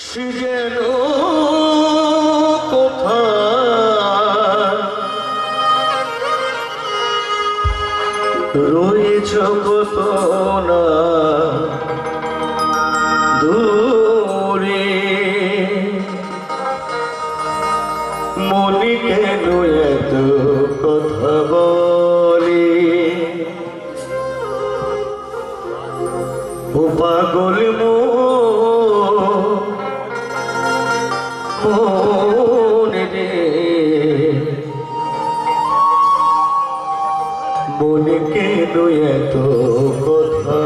সে যেন কোথায় রয়েছ কত না দূরে, মনে কেন এত কথা বলে, ও পাগল মনে রে, মনে কেন এত কথা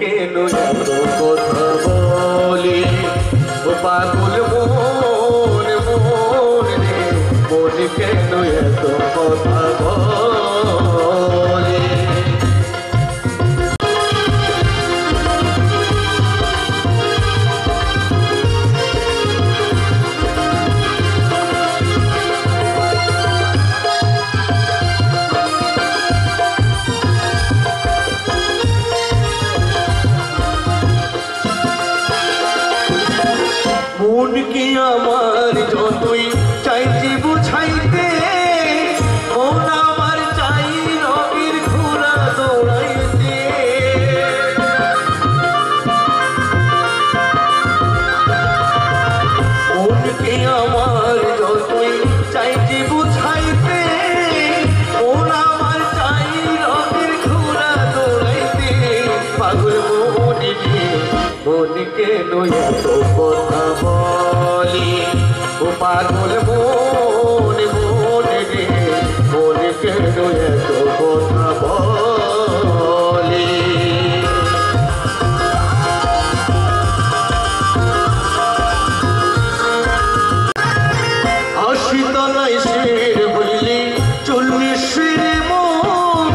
কেন এত কথা বলি, ও পাগল মনে রে, মনে কেন এত কথা বলি। মন কি আমার যতই চাইছি বুঝাইতে, মন আমার চাই রঙের ঘোড়া দৌড়াইতে। মন কি আমার যতই চাইছি বুঝাইতে, মন আমার চাই রঙের ঘোড়া দৌড়াইতে। পাগল মনে রে, মনে কেন এত কথা বলি, ও পাগল মনে রে, মনে কেন এত কথা বলি। আশি তলায় শের হইলি 40 মন,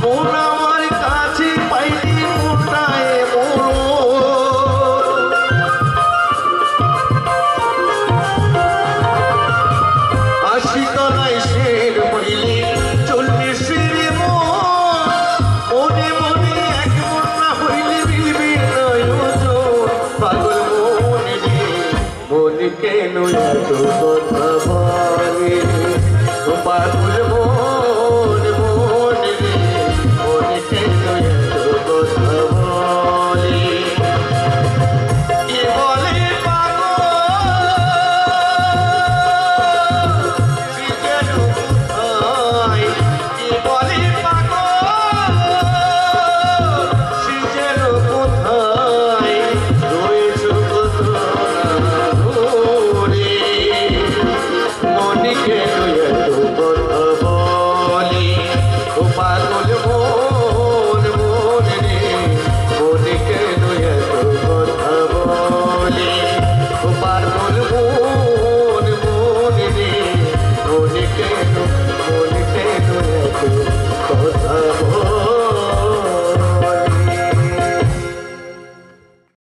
মন আমার কাছে পাইনি মোটায় কেন এত কথা